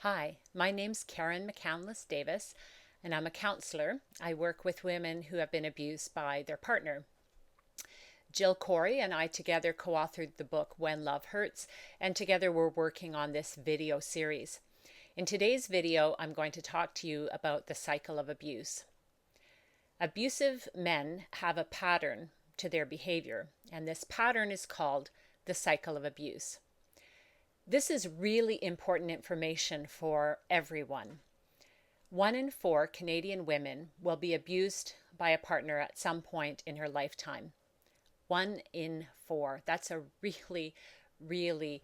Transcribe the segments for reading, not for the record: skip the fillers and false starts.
Hi, my name's Karen McAndless-Davis, and I'm a counselor. I work with women who have been abused by their partner. Jill Corey and I together co-authored the book When Love Hurts, and together we're working on this video series. In today's video, I'm going to talk to you about the cycle of abuse. Abusive men have a pattern to their behavior, and this pattern is called the cycle of abuse. This is really important information for everyone. 1 in 4 Canadian women will be abused by a partner at some point in her lifetime. 1 in 4. That's a really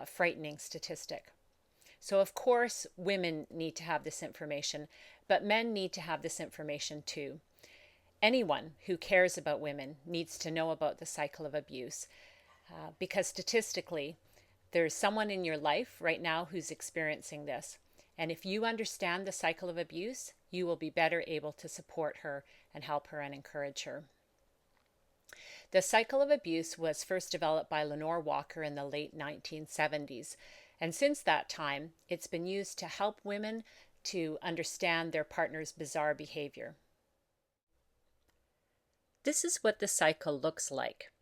frightening statistic. So of course, women need to have this information, but men need to have this information too. Anyone who cares about women needs to know about the cycle of abuse because statistically, there's someone in your life right now who's experiencing this. And if you understand the cycle of abuse, you will be better able to support her and help her and encourage her. The cycle of abuse was first developed by Lenore Walker in the late 1970s. And since that time, it's been used to help women to understand their partner's bizarre behavior. This is what the cycle looks like.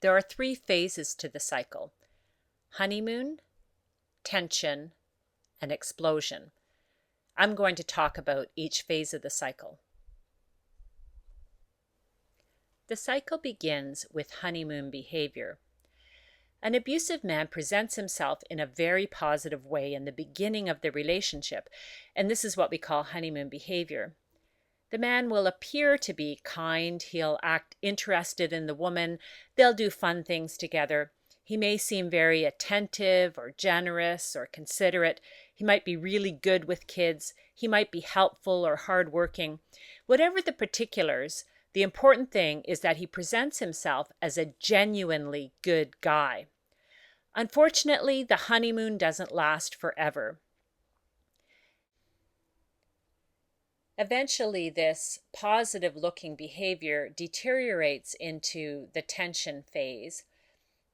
There are 3 phases to the cycle: honeymoon, tension, and explosion. I'm going to talk about each phase of the cycle. The cycle begins with honeymoon behavior. An abusive man presents himself in a very positive way in the beginning of the relationship, and this is what we call honeymoon behavior. The man will appear to be kind, he'll act interested in the woman, they'll do fun things together. He may seem very attentive or generous or considerate. He might be really good with kids. He might be helpful or hardworking. Whatever the particulars, the important thing is that he presents himself as a genuinely good guy. Unfortunately, the honeymoon doesn't last forever. Eventually, this positive-looking behavior deteriorates into the tension phase.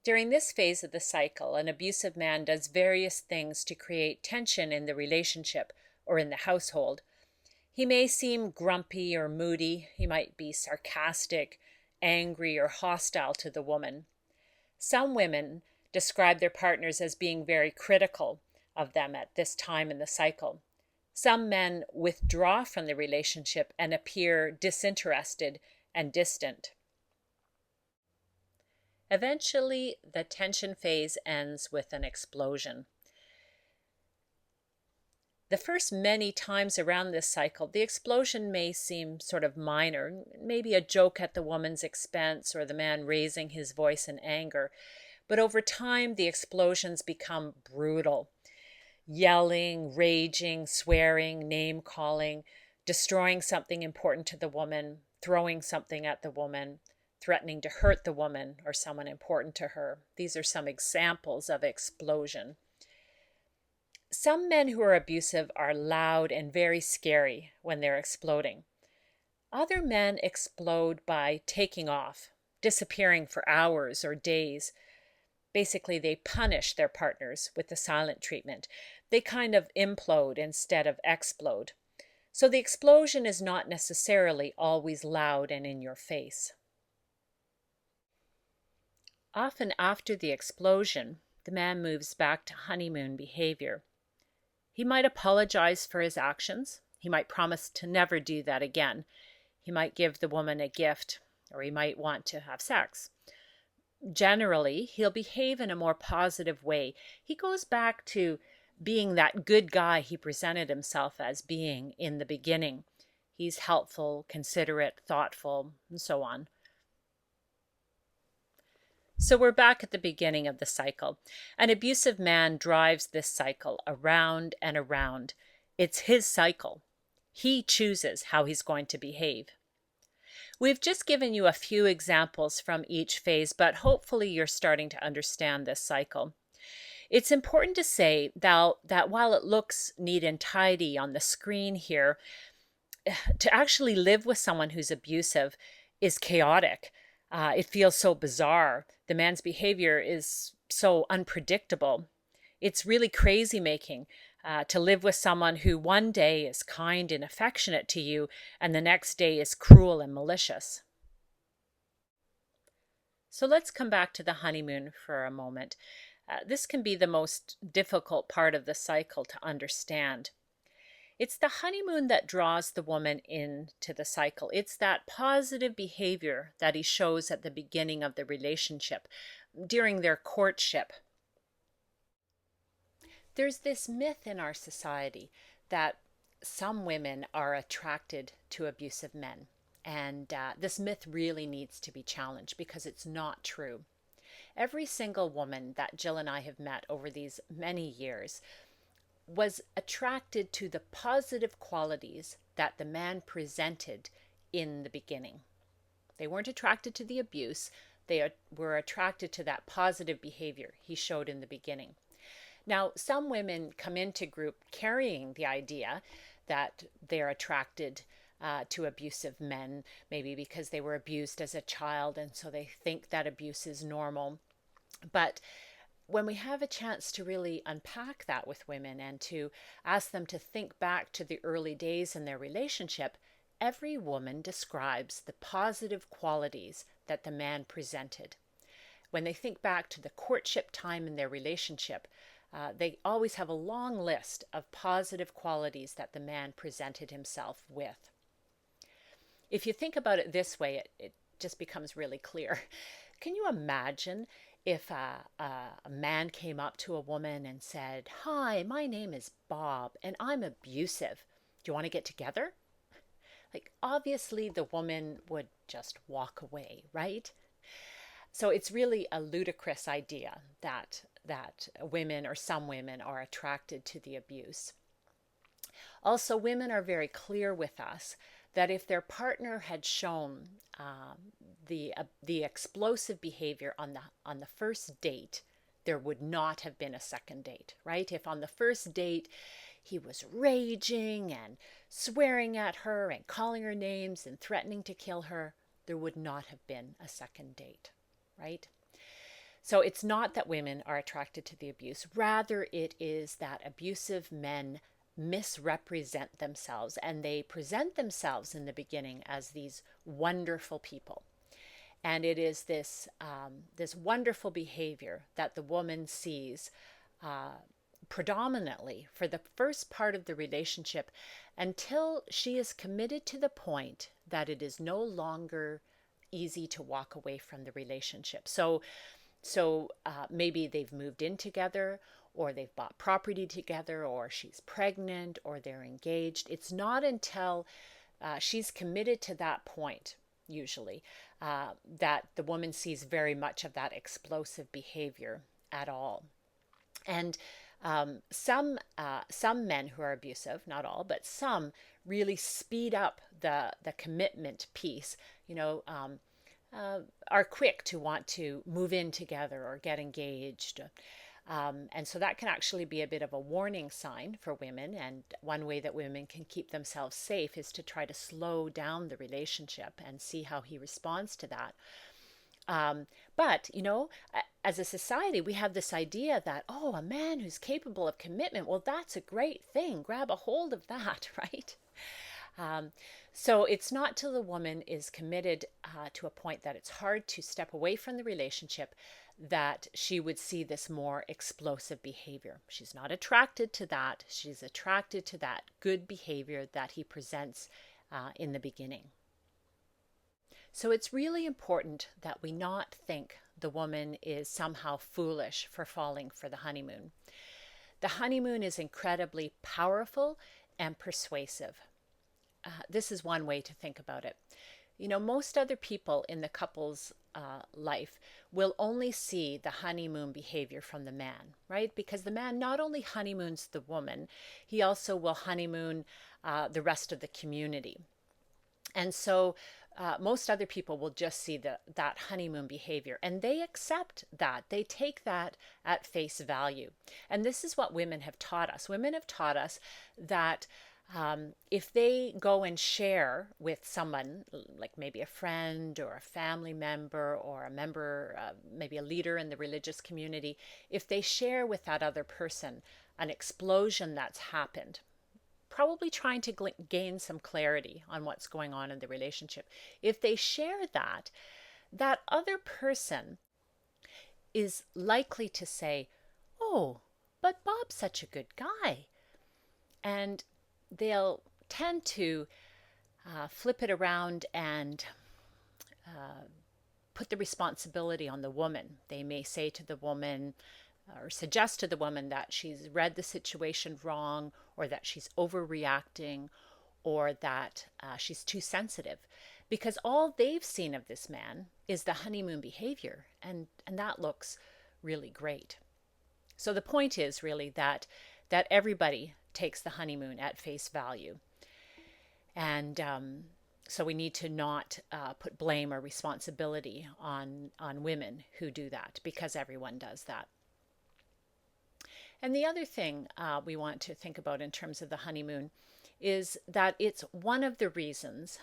During this phase of the cycle, an abusive man does various things to create tension in the relationship or in the household. He may seem grumpy or moody. He might be sarcastic, angry, or hostile to the woman. Some women describe their partners as being very critical of them at this time in the cycle. Some men withdraw from the relationship and appear disinterested and distant. Eventually, the tension phase ends with an explosion. The first many times around this cycle, the explosion may seem sort of minor, maybe a joke at the woman's expense or the man raising his voice in anger. But over time, the explosions become brutal. Yelling, raging, swearing, name-calling, destroying something important to the woman, throwing something at the woman, threatening to hurt the woman or someone important to her. These are some examples of explosion. Some men who are abusive are loud and very scary when they're exploding. Other men explode by taking off, disappearing for hours or days. Basically, they punish their partners with the silent treatment. They kind of implode instead of explode. So the explosion is not necessarily always loud and in your face. Often after the explosion, the man moves back to honeymoon behavior. He might apologize for his actions. He might promise to never do that again. He might give the woman a gift, or he might want to have sex. Generally, he'll behave in a more positive way. He goes back to being that good guy he presented himself as being in the beginning. He's helpful, considerate, thoughtful, and so on. So we're back at the beginning of the cycle. An abusive man drives this cycle around and around. It's his cycle. He chooses how he's going to behave. We've just given you a few examples from each phase, but hopefully you're starting to understand this cycle. It's important to say that while it looks neat and tidy on the screen here, to actually live with someone who's abusive is chaotic. It feels so bizarre. The man's behavior is so unpredictable. It's really crazy making. to live with someone who one day is kind and affectionate to you and the next day is cruel and malicious. So let's come back to the honeymoon for a moment. This can be the most difficult part of the cycle to understand. It's the honeymoon that draws the woman into the cycle. It's that positive behavior that he shows at the beginning of the relationship, during their courtship. There's this myth in our society that some women are attracted to abusive men. And this myth really needs to be challenged because it's not true. Every single woman that Jill and I have met over these many years was attracted to the positive qualities that the man presented in the beginning. They weren't attracted to the abuse. They were attracted to that positive behavior he showed in the beginning. Now, some women come into group carrying the idea that they're attracted to abusive men, maybe because they were abused as a child, and so they think that abuse is normal. But when we have a chance to really unpack that with women and to ask them to think back to the early days in their relationship, every woman describes the positive qualities that the man presented. When they think back to the courtship time in their relationship, they always have a long list of positive qualities that the man presented himself with. If you think about it this way, it just becomes really clear. Can you imagine if a man came up to a woman and said, "Hi, my name is Bob and I'm abusive. Do you want to get together?" Like, obviously the woman would just walk away, right? So it's really a ludicrous idea that women, or some women, are attracted to the abuse. Also, women are very clear with us that if their partner had shown the explosive behavior on the first date, there would not have been a second date, right? If on the first date he was raging and swearing at her and calling her names and threatening to kill her, there would not have been a second date, right? So it's not that women are attracted to the abuse. Rather, it is that abusive men misrepresent themselves, and they present themselves in the beginning as these wonderful people. And it is this wonderful behavior that the woman sees predominantly for the first part of the relationship, until she is committed to the point that it is no longer easy to walk away from the relationship. So maybe they've moved in together, or they've bought property together, or she's pregnant, or they're engaged. It's not until she's committed to that point, usually, that the woman sees very much of that explosive behavior at all. And some men who are abusive, not all, but some, really speed up the commitment piece, are quick to want to move in together or get engaged. And so that can actually be a bit of a warning sign for women. And one way that women can keep themselves safe is to try to slow down the relationship and see how he responds to that. But, as a society, we have this idea that, oh, a man who's capable of commitment, well, that's a great thing. Grab a hold of that, right? So it's not till the woman is committed to a point that it's hard to step away from the relationship that she would see this more explosive behavior. She's not attracted to that. She's attracted to that good behavior that he presents in the beginning. So it's really important that we not think the woman is somehow foolish for falling for the honeymoon. The honeymoon is incredibly powerful and persuasive. This is one way to think about it. Most other people in the couple's life will only see the honeymoon behavior from the man, right? Because the man not only honeymoons the woman, he also will honeymoon the rest of the community. And so most other people will just see that honeymoon behavior, and they accept that. They take that at face value. And this is what women have taught us. Women have taught us that If they go and share with someone, like maybe a friend or a family member or a member, maybe a leader in the religious community, if they share with that other person an explosion that's happened, probably trying to gain some clarity on what's going on in the relationship, if they share that, that other person is likely to say, "Oh, but Bob's such a good guy." And they'll tend to flip it around and put the responsibility on the woman. They may say to the woman or suggest to the woman that she's read the situation wrong, or that she's overreacting, or that she's too sensitive, because all they've seen of this man is the honeymoon behavior, and that looks really great. So the point is really that everybody takes the honeymoon at face value. And so we need to not put blame or responsibility on women who do that, because everyone does that. And the other thing we want to think about in terms of the honeymoon is that it's one of the reasons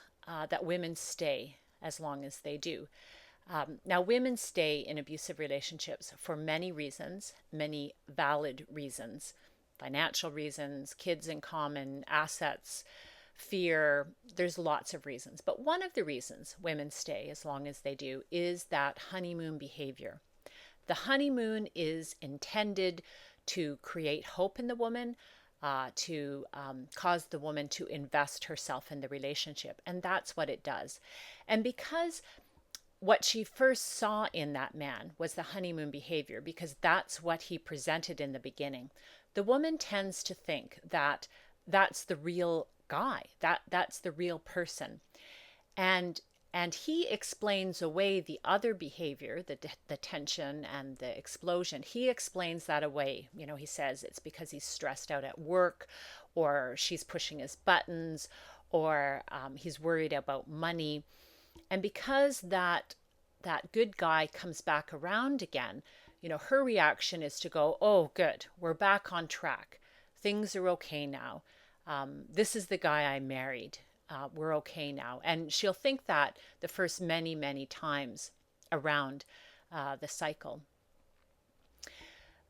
that women stay as long as they do. Now, women stay in abusive relationships for many reasons, many valid reasons: financial reasons, kids in common, assets, fear. There's lots of reasons. But one of the reasons women stay as long as they do is that honeymoon behavior. The honeymoon is intended to create hope in the woman, to cause the woman to invest herself in the relationship. And that's what it does. And because what she first saw in that man was the honeymoon behavior, because that's what he presented in the beginning, the woman tends to think that that's the real guy, that's the real person. And he explains away the other behavior, the tension and the explosion. He explains that away. You know, he says it's because he's stressed out at work, or she's pushing his buttons, or he's worried about money. And because that good guy comes back around again, you know, her reaction is to go, "Oh, good, we're back on track. Things are okay now. This is the guy I married. We're okay now." And she'll think that the first many, many times around the cycle.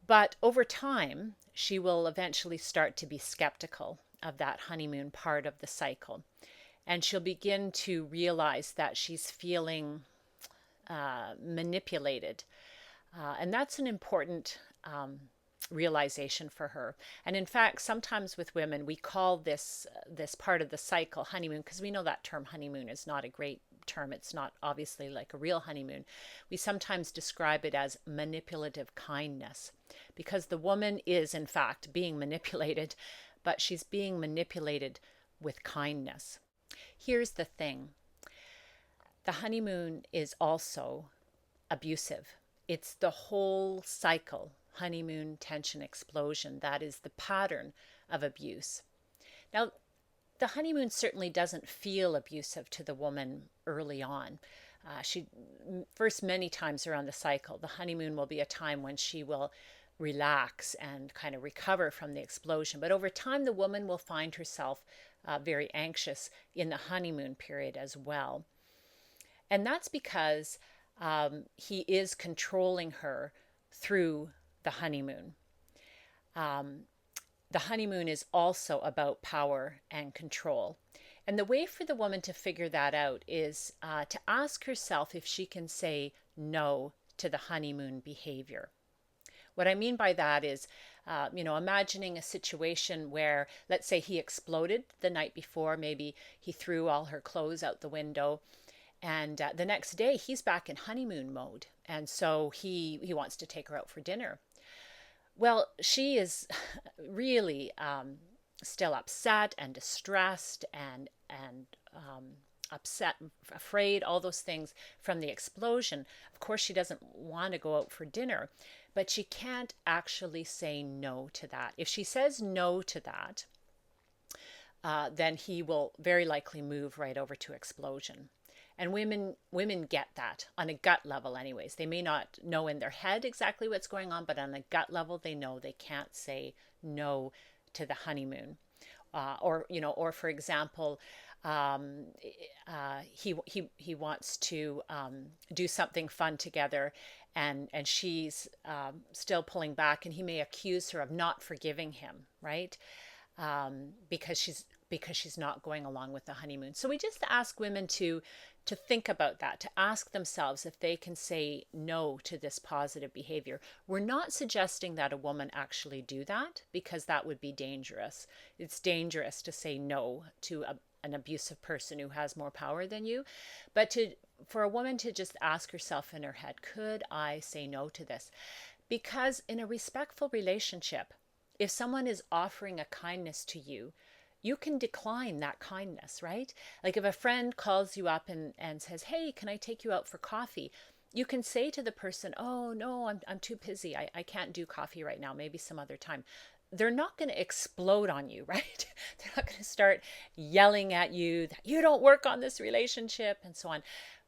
But over time, she will eventually start to be skeptical of that honeymoon part of the cycle. And she'll begin to realize that she's feeling manipulated. And that's an important realization for her. And in fact, sometimes with women, we call this part of the cycle honeymoon, because we know that term honeymoon is not a great term. It's not obviously like a real honeymoon. We sometimes describe it as manipulative kindness, because the woman is in fact being manipulated, but she's being manipulated with kindness. Here's the thing. The honeymoon is also abusive. It's the whole cycle, honeymoon, tension, explosion. That is the pattern of abuse. Now, the honeymoon certainly doesn't feel abusive to the woman early on. First, many times around the cycle, the honeymoon will be a time when she will relax and kind of recover from the explosion. But over time, the woman will find herself very anxious in the honeymoon period as well. And that's because he is controlling her through the honeymoon. The honeymoon is also about power and control. And the way for the woman to figure that out is to ask herself if she can say no to the honeymoon behavior. What I mean by that is, imagining a situation where, let's say he exploded the night before, maybe he threw all her clothes out the window, and the next day he's back in honeymoon mode. And so he wants to take her out for dinner. Well, she is really still upset and distressed and upset, afraid, all those things from the explosion. Of course, she doesn't want to go out for dinner, but she can't actually say no to that. If she says no to that, then he will very likely move right over to explosion. And women get that on a gut level anyways. They may not know in their head exactly what's going on, but on a gut level, they know they can't say no to the honeymoon. or for example, um, he wants to do something fun together, and she's still pulling back, and he may accuse her of not forgiving him, right? Because she's not going along with the honeymoon. So we just ask women to think about that, to ask themselves if they can say no to this positive behavior. We're not suggesting that a woman actually do that, because that would be dangerous. It's dangerous to say no to an abusive person who has more power than you. But for a woman to just ask herself in her head, could I say no to this? Because in a respectful relationship, if someone is offering a kindness to you, you can decline that kindness, right? Like if a friend calls you up and says, hey, can I take you out for coffee? You can say to the person, oh, no, I'm too busy. I can't do coffee right now, maybe some other time. They're not going to explode on you, right? They're not going to start yelling at you that you don't work on this relationship and so on.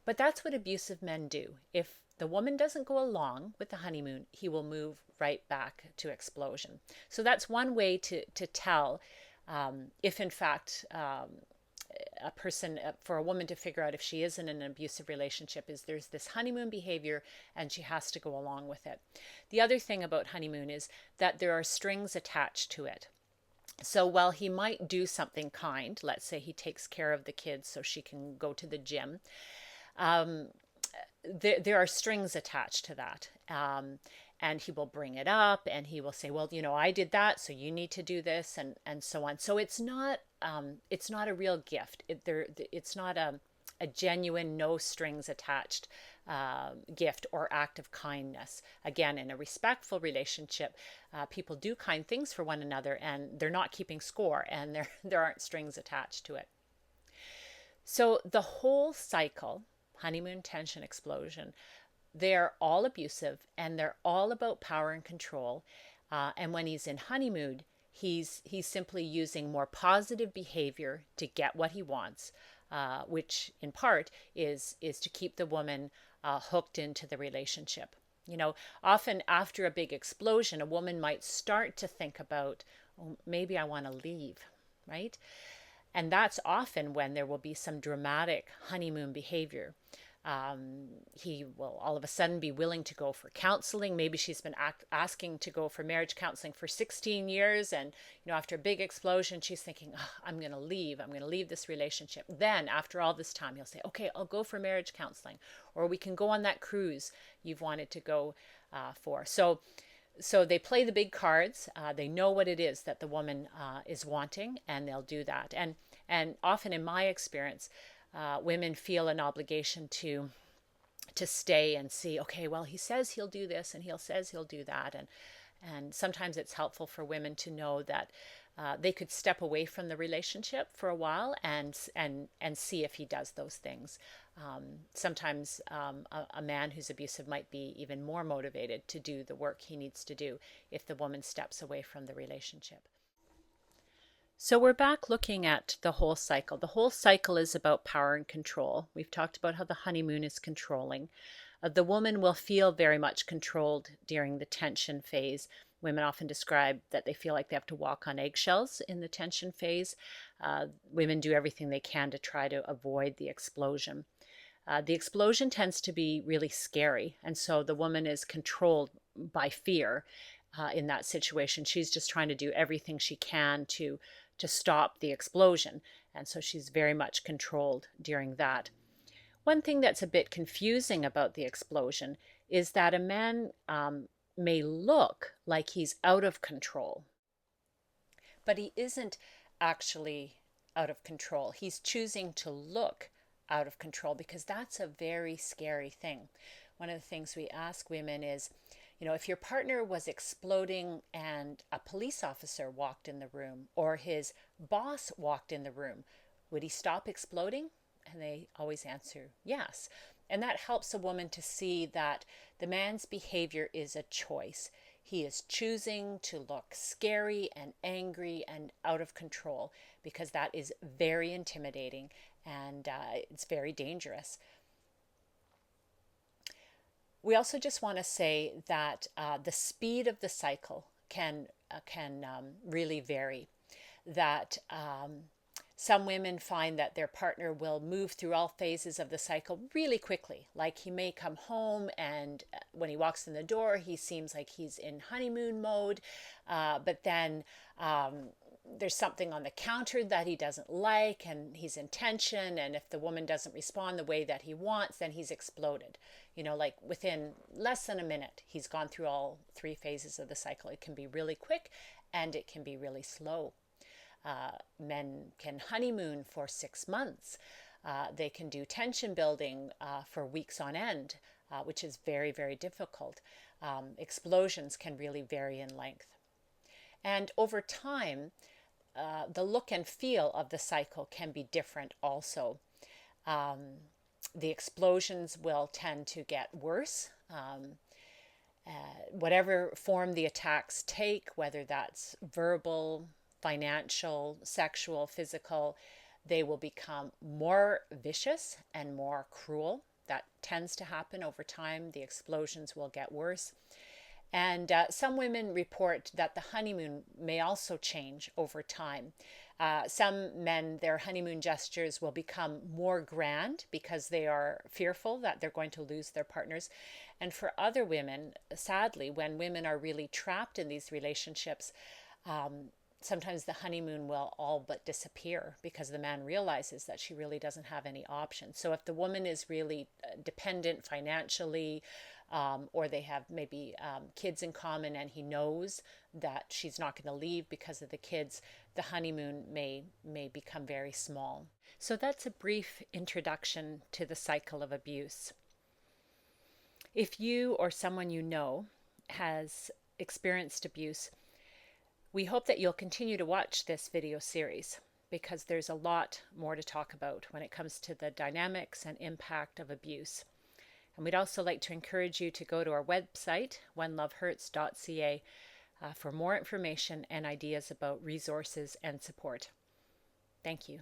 But that's what abusive men do. If the woman doesn't go along with the honeymoon, he will move right back to explosion. So that's one way to tell if in fact a person, for a woman to figure out if she is in an abusive relationship, is there's this honeymoon behavior and she has to go along with it. The other thing about honeymoon is that there are strings attached to it. So while he might do something kind, let's say he takes care of the kids so she can go to the gym, there are strings attached to that. And he will bring it up and he will say, well, I did that, so you need to do this, and so on. So it's not a real gift. It's not a genuine, no strings attached gift or act of kindness. Again, in a respectful relationship, people do kind things for one another, and they're not keeping score, and there aren't strings attached to it. So the whole cycle, honeymoon, tension, explosion, they're all abusive, and they're all about power and control. And when he's in honeymoon, he's simply using more positive behavior to get what he wants, which in part is to keep the woman hooked into the relationship. Often after a big explosion, a woman might start to think about, oh, maybe I want to leave, right? And that's often when there will be some dramatic honeymoon behavior. He will all of a sudden be willing to go for counseling. Maybe she's been asking to go for marriage counseling for 16 years. And, after a big explosion, she's thinking, oh, I'm going to leave. I'm going to leave this relationship. Then after all this time, he'll say, okay, I'll go for marriage counseling, or we can go on that cruise you've wanted to go for. So they play the big cards. They know what it is that the woman is wanting, and they'll do that. And often in my experience, women feel an obligation to stay and see, okay, well, he says he'll do this and he says he'll do that. And sometimes it's helpful for women to know that they could step away from the relationship for a while and see if he does those things. Sometimes a man who's abusive might be even more motivated to do the work he needs to do if the woman steps away from the relationship. So we're back looking at the whole cycle. The whole cycle is about power and control. We've talked about how the honeymoon is controlling. The woman will feel very much controlled during the tension phase. Women often describe that they feel like they have to walk on eggshells in the tension phase. Women do everything they can to try to avoid the explosion. The explosion tends to be really scary, and so the woman is controlled by fear in that situation. She's just trying to do everything she can to stop the explosion, and so she's very much controlled during that. One thing that's a bit confusing about the explosion is that a man may look like he's out of control, but he isn't actually out of control. He's choosing to look out of control, because that's a very scary thing. One of the things we ask women is, if your partner was exploding and a police officer walked in the room, or his boss walked in the room, would he stop exploding? And they always answer yes. And that helps a woman to see that the man's behavior is a choice. He is choosing to look scary and angry and out of control, because that is very intimidating, and it's very dangerous. We also just want to say that the speed of the cycle can really vary. that some women find that their partner will move through all phases of the cycle really quickly. Like he may come home and when he walks in the door, he seems like he's in honeymoon mode. But then there's something on the counter that he doesn't like and he's in tension. And if the woman doesn't respond the way that he wants, then he's exploded. You know, like within less than a minute, he's gone through all 3 phases of the cycle. It can be really quick and it can be really slow. Men can honeymoon for 6 months. They can do tension building for weeks on end, which is very, very difficult. Explosions can really vary in length. And over time, the look and feel of the cycle can be different also. The explosions will tend to get worse. Whatever form the attacks take, whether that's verbal, financial, sexual, physical, they will become more vicious and more cruel. That tends to happen over time. The explosions will get worse. And some women report that the honeymoon may also change over time. Some men, their honeymoon gestures will become more grand because they are fearful that they're going to lose their partners. And for other women, sadly, when women are really trapped in these relationships, sometimes the honeymoon will all but disappear because the man realizes that she really doesn't have any options. So if the woman is really dependent financially, or they have maybe kids in common and he knows that she's not going to leave because of the kids, the honeymoon may become very small. So that's a brief introduction to the cycle of abuse. If you or someone you know has experienced abuse, we hope that you'll continue to watch this video series because there's a lot more to talk about when it comes to the dynamics and impact of abuse. And we'd also like to encourage you to go to our website, whenlovehurts.ca, for more information and ideas about resources and support. Thank you.